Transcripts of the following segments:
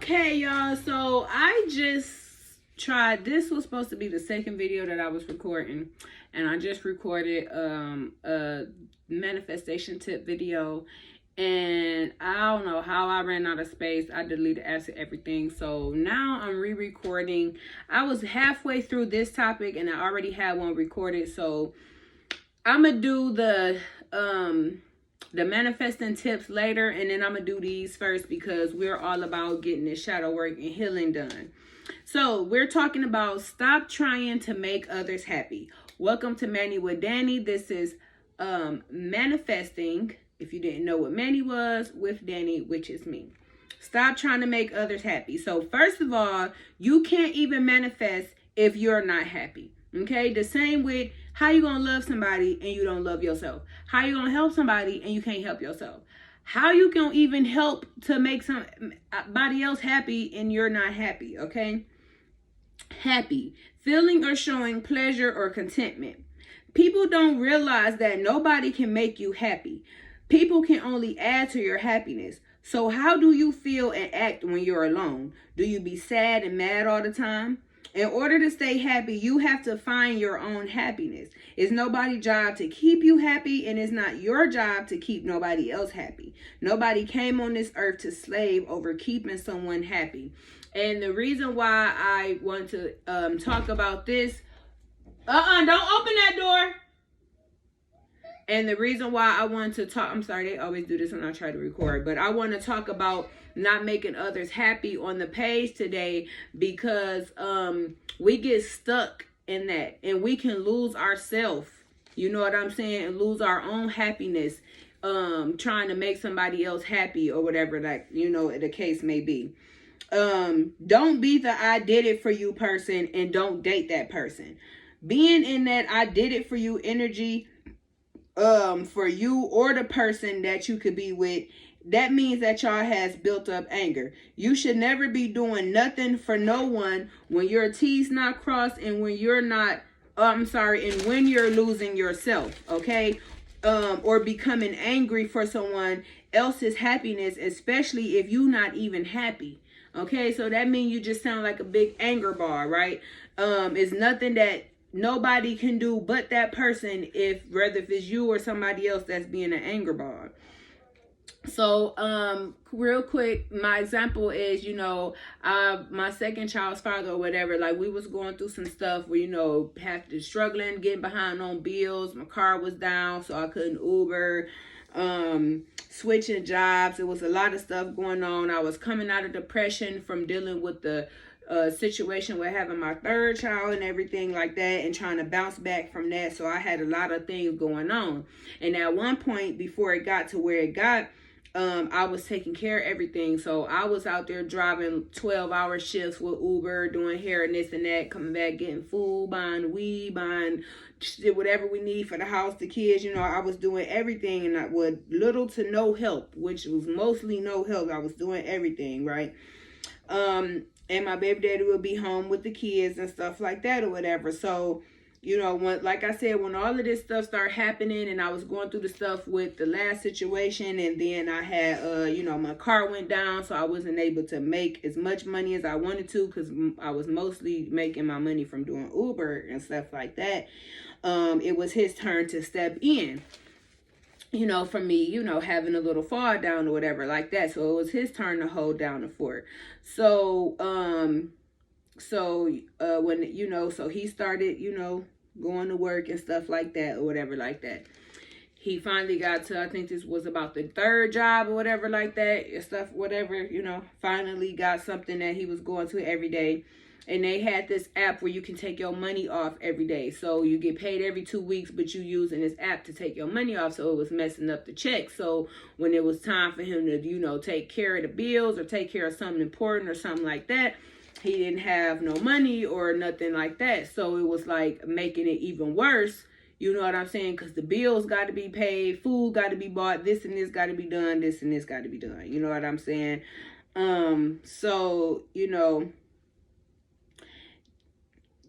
Okay, y'all, so I just tried, this was supposed to be the second video that I was recording, and I just recorded a manifestation tip video, and I don't know how I ran out of space. I deleted everything, so now I'm re-recording. I was halfway through this topic and I already had one recorded, so I'm gonna do the manifesting tips later, and then I'm gonna do these first because we're all about getting this shadow work and healing done. So we're talking about stop trying to make others happy. Welcome to Manny with Danny. This is manifesting, if you didn't know what Manny was, with Danny, which is me. Stop trying to make others happy. So first of all, you can't even manifest if you're not happy. Okay, the same with how you gonna love somebody and you don't love yourself. How you gonna help somebody and you can't help yourself. How you gonna even help to make somebody else happy and you're not happy. Okay, happy, feeling or showing pleasure or contentment. People don't realize that nobody can make you happy. People can only add to your happiness. So how do you feel and act when you're alone? Do you be sad and mad all the time? In order to stay happy, you have to find your own happiness. It's nobody's job to keep you happy, and it's not your job to keep nobody else happy. Nobody came on this earth to slave over keeping someone happy. And the reason why I want to talk about this, don't open that door. And the reason why I want to talk, I'm sorry, they always do this when I try to record, but I want to talk about not making others happy on the page today because we get stuck in that and we can lose ourselves. You know what I'm saying? And lose our own happiness trying to make somebody else happy or whatever, like, you know, the case may be. Don't be the I did it for you person and don't date that person. Being in that I did it for you energy for you or the person that you could be with, that means that y'all has built up anger. You should never be doing nothing for no one when your T's not crossed and when you're not, and when you're losing yourself, okay? Or becoming angry for someone else's happiness, especially if you're not even happy. Okay, so that means you just sound like a big anger bar, right? It's nothing that nobody can do but that person, whether if it's you or somebody else that's being an anger bar. So real quick, my example is, you know, my second child's father or whatever, like we was going through some stuff where, you know, struggling, getting behind on bills. My car was down, so I couldn't Uber, switching jobs. It was a lot of stuff going on. I was coming out of depression from dealing with the situation with having my third child and everything like that, and trying to bounce back from that. So I had a lot of things going on, and at one point before it got to where it got, I was taking care of everything. So I was out there driving 12-hour shifts with Uber, doing hair and this and that, coming back, getting food, buying weed, buying whatever we need for the house, the kids. You know, I was doing everything, and I with little to no help, which was mostly no help. I was doing everything, right? And my baby daddy would be home with the kids and stuff like that or whatever. So, you know, like I said, when all of this stuff started happening and I was going through the stuff with the last situation, and then I had, you know, my car went down, so I wasn't able to make as much money as I wanted to because I was mostly making my money from doing Uber and stuff like that. It was his turn to step in, you know, for me, you know, having a little fall down or whatever like that. So it was his turn to hold down the fort. So, when, you know, so he started, you know, going to work and stuff like that or whatever like that. He finally got to, I think this was about the third job or whatever like that, stuff, whatever, you know, finally got something that he was going to every day. And they had this app where you can take your money off every day. So you get paid every 2 weeks, but you using this app to take your money off. So it was messing up the check. So when it was time for him to, you know, take care of the bills or take care of something important or something like that, he didn't have no money or nothing like that. So it was like making it even worse. You know what I'm saying? Because the bills got to be paid, food got to be bought, this and this got to be done, this and this got to be done. You know what I'm saying? So, you know,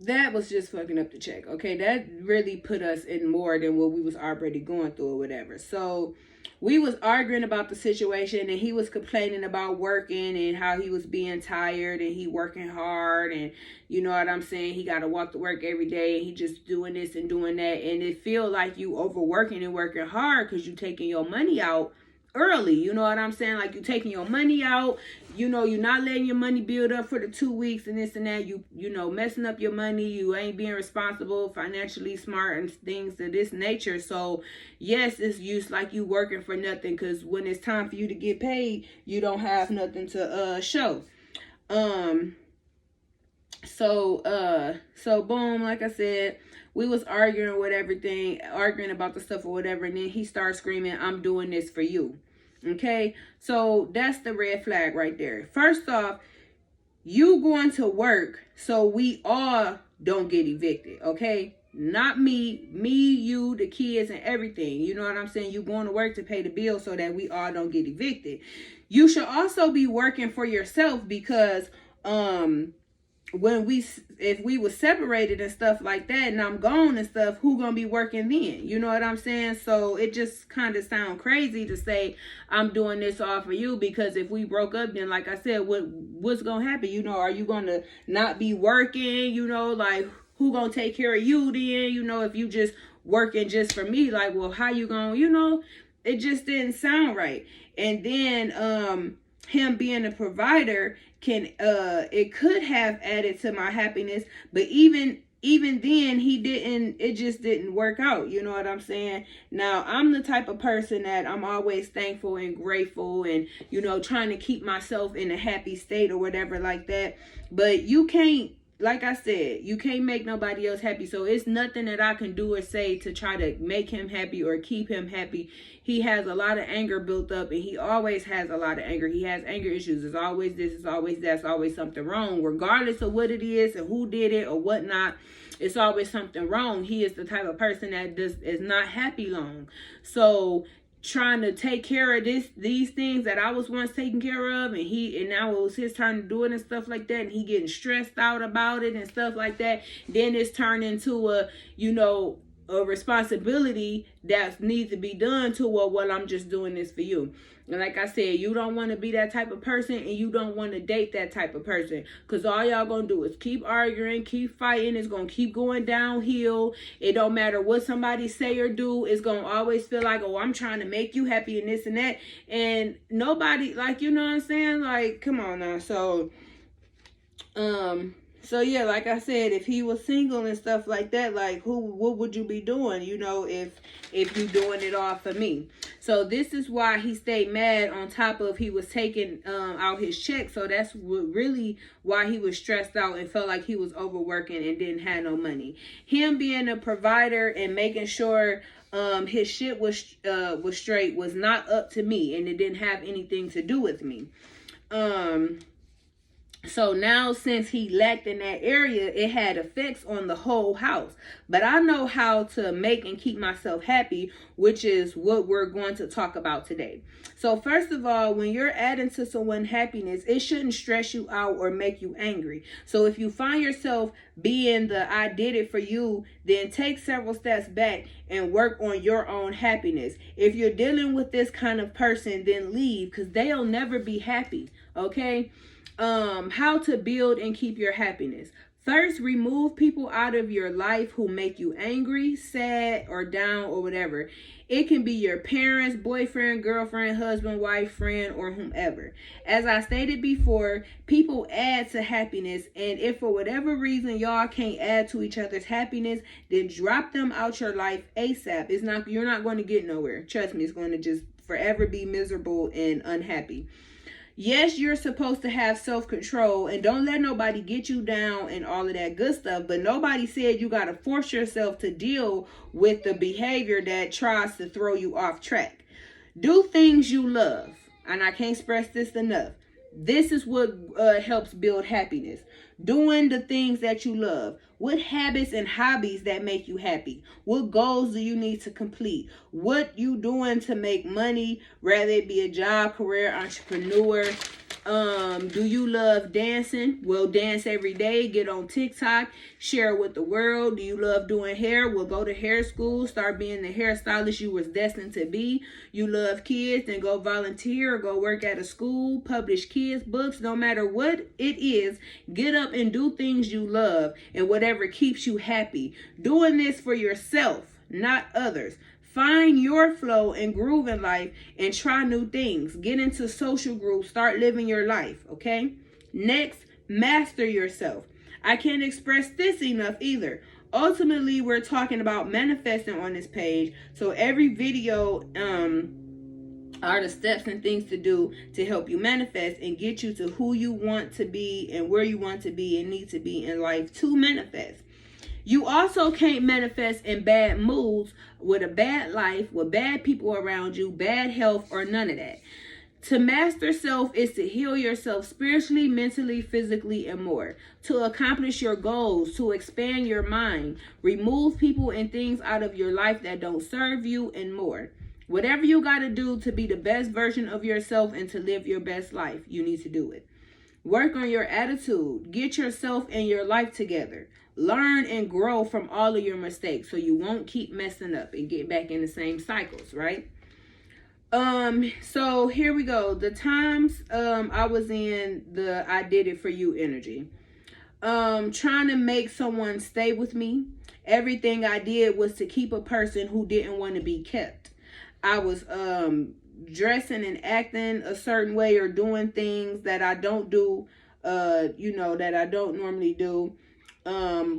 that was just fucking up the check. Okay, that really put us in more than what we was already going through or whatever. So we was arguing about the situation, and he was complaining about working and how he was being tired and he working hard, and you know what I'm saying, he got to walk to work every day and he just doing this and doing that, and it feel like you overworking and working hard because you taking your money out early. You know what I'm saying? Like, you taking your money out, you know, you're not letting your money build up for the 2 weeks and this and that. You know, messing up your money. You ain't being responsible, financially smart, and things of this nature. So yes, it's used like you working for nothing, because when it's time for you to get paid, you don't have nothing to show. So boom, like I said, we was arguing with everything, arguing about the stuff or whatever, and then he starts screaming, "I'm doing this for you." Okay, so that's the red flag right there. First off, you going to work so we all don't get evicted, okay? Not me, you, the kids, and everything. You know what I'm saying? You going to work to pay the bill so that we all don't get evicted. You should also be working for yourself, because if we were separated and stuff like that, and I'm gone and stuff, who gonna be working then? You know what I'm saying? So it just kind of sound crazy to say I'm doing this all for you, because if we broke up, then like I said, what's gonna happen? You know, are you gonna not be working? You know, like, who gonna take care of you then? You know, if you just working just for me, like, well, how you gonna, you know, it just didn't sound right. And then him being a provider can it could have added to my happiness, but even then it just didn't work out. You know what I'm saying? Now, I'm the type of person that I'm always thankful and grateful, and you know, trying to keep myself in a happy state or whatever like that. But you can't, like I said, you can't make nobody else happy. So it's nothing that I can do or say to try to make him happy or keep him happy. He has a lot of anger built up, and he always has a lot of anger. He has anger issues. It's always this, it's always that, it's always something wrong. Regardless of what it is and who did it or whatnot, it's always something wrong. He is the type of person that is not happy long. So trying to take care of these things that I was once taking care of, and now it was his turn to do it and stuff like that, and he getting stressed out about it and stuff like that, then it's turned into a, you know, a responsibility that needs to be done to, well, I'm just doing this for you. And like I said, you don't want to be that type of person, and you don't want to date that type of person, because all y'all gonna do is keep arguing, keep fighting. It's gonna keep going downhill. It don't matter what somebody say or do. It's gonna always feel like, oh, I'm trying to make you happy and this and that, and nobody, like, you know what I'm saying? Like, come on now. So yeah, like I said, if he was single and stuff like that, like, what would you be doing, you know, if you doing it all for me? So this is why he stayed mad, on top of he was taking out his check. So that's really why he was stressed out and felt like he was overworking and didn't have no money. Him being a provider and making sure his shit was straight was not up to me, and it didn't have anything to do with me. So now, since he lacked in that area, it had effects on the whole house. But I know how to make and keep myself happy, which is what we're going to talk about today. So first of all, when you're adding to someone's happiness, it shouldn't stress you out or make you angry. So if you find yourself being the I did it for you, then take several steps back and work on your own happiness. If you're dealing with this kind of person, then leave, because they'll never be happy. Okay? How to build and keep your happiness. First, remove people out of your life who make you angry, sad, or down, or whatever. It can be your parents, boyfriend, girlfriend, husband, wife, friend, or whomever. As I stated before, people add to happiness, and if for whatever reason y'all can't add to each other's happiness, then drop them out your life ASAP. You're not going to get nowhere. Trust me, it's going to just forever be miserable and unhappy. Yes, you're supposed to have self-control, and don't let nobody get you down and all of that good stuff, but nobody said you got to force yourself to deal with the behavior that tries to throw you off track. Do things you love, and I can't stress this enough. This is what helps build happiness. Doing the things that you love. What habits and hobbies that make you happy? What goals do you need to complete? What you doing to make money, whether it be a job, career, entrepreneur, Do you love dancing? Well, dance every day. Get on TikTok. Share it with the world. Do you love doing hair? Well, go to hair school. Start being the hairstylist you was destined to be. You love kids? Then go volunteer or go work at a school. Publish kids' books. No matter what it is, get up and do things you love and whatever keeps you happy. Doing this for yourself, not others. Find your flow and groove in life and try new things. Get into social groups. Start living your life, okay? Next, master yourself. I can't express this enough either. Ultimately, we're talking about manifesting on this page. So every video are the steps and things to do to help you manifest and get you to who you want to be and where you want to be and need to be in life to manifest. You also can't manifest in bad moods, with a bad life, with bad people around you, bad health, or none of that. To master self is to heal yourself spiritually, mentally, physically, and more. To accomplish your goals, to expand your mind, remove people and things out of your life that don't serve you, and more. Whatever you got to do to be the best version of yourself and to live your best life, you need to do it. Work on your attitude. Get yourself and your life together. Learn and grow from all of your mistakes so you won't keep messing up and get back in the same cycles, right? So here we go. The times I was in the I did it for you energy. Trying to make someone stay with me. Everything I did was to keep a person who didn't want to be kept. I was dressing and acting a certain way or doing things that I don't do, that I don't normally do.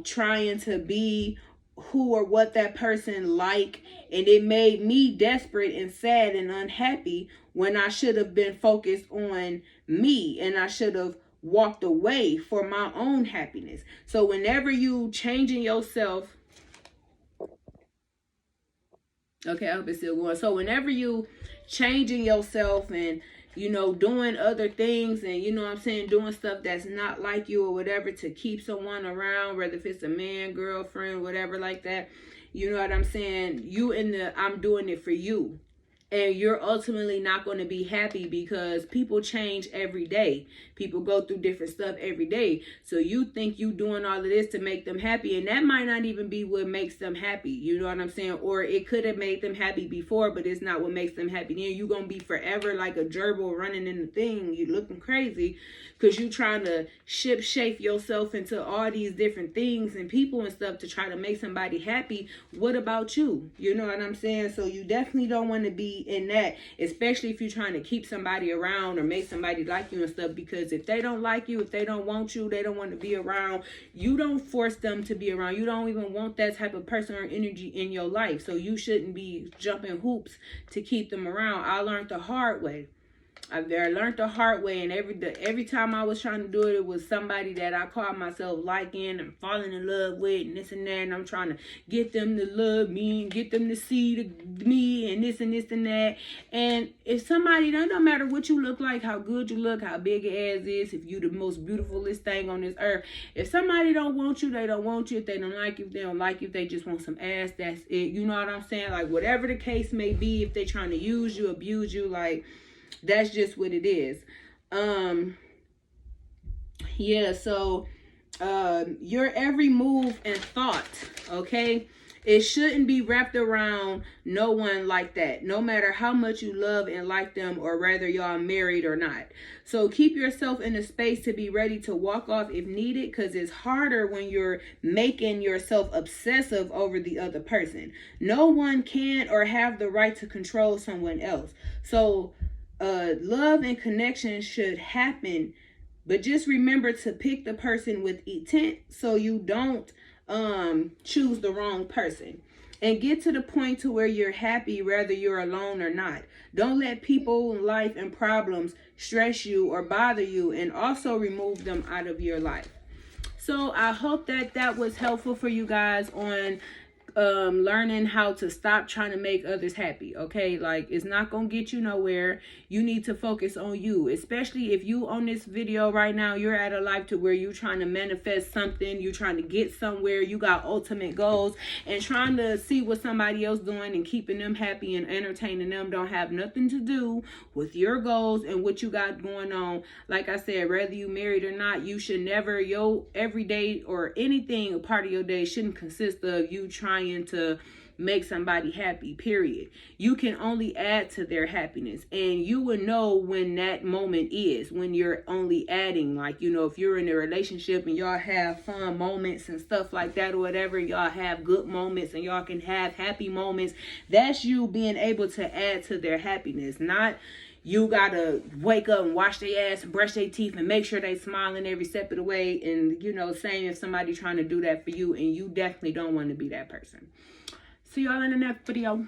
Trying to be who or what that person like, and it made me desperate and sad and unhappy when I should have been focused on me and I should have walked away for my own happiness. So whenever you changing yourself, okay, I hope it's still going. So whenever you changing yourself and doing other things and, doing stuff that's not like you or whatever to keep someone around, whether if it's a man, girlfriend, whatever like that, you know what I'm saying? You in the I'm doing it for you. And you're ultimately not going to be happy because people change every day. People go through different stuff every day. So you think you doing all of this to make them happy. And that might not even be what makes them happy. You know what I'm saying? Or it could have made them happy before, but it's not what makes them happy. Then you're going to be forever like a gerbil running in the thing. You looking crazy because you trying to shape yourself into all these different things and people and stuff to try to make somebody happy. What about you? You know what I'm saying? So you definitely don't want to be in that, especially if you're trying to keep somebody around or make somebody like you and stuff, because if they don't like you, if they don't want you, they don't want to be around, you don't force them to be around. You don't even want that type of person or energy in your life, so you shouldn't be jumping hoops to keep them around. I learned the hard way. I learned the hard way, and every time I was trying to do it, it was somebody that I called myself liking and falling in love with and this and that, and I'm trying to get them to love me and get them to see me and this and that. And if somebody, no matter what you look like, how good you look, how big your ass is, if you the most beautifulest thing on this earth, if somebody don't want you, they don't want you. If they don't like you, if they don't like you, if they just want some ass, that's it. You know what I'm saying? Like, whatever the case may be, if they trying to use you, abuse you, like, that's just what it is. So your every move and thought, okay, it shouldn't be wrapped around no one like that, no matter how much you love and like them, or whether y'all married or not. So keep yourself in a space to be ready to walk off if needed, because it's harder when you're making yourself obsessive over the other person. No one can or have the right to control someone else. So love and connection should happen, but just remember to pick the person with intent so you don't choose the wrong person, and get to the point to where you're happy whether you're alone or not. Don't let people, life, and problems stress you or bother you, and also remove them out of your life. So I hope that was helpful for you guys on learning how to stop trying to make others happy. Okay, like it's not gonna get you nowhere. You need to focus on you, especially if you on this video right now, you're at a life to where you're trying to manifest something, you're trying to get somewhere, you got ultimate goals, and trying to see what somebody else doing and keeping them happy and entertaining them don't have nothing to do with your goals and what you got going on. Like I said, whether you married or not, you should never, your every day or anything, a part of your day shouldn't consist of you trying to make somebody happy, period. You can only add to their happiness, and you will know when that moment is, when you're only adding. Like, you know, if you're in a relationship and y'all have fun moments and stuff like that or whatever, y'all have good moments and y'all can have happy moments, that's you being able to add to their happiness. Not you gotta wake up and wash their ass and brush their teeth and make sure they smiling every step of the way. And, you know, same if somebody trying to do that for you, and you definitely don't want to be that person. See y'all in the next video.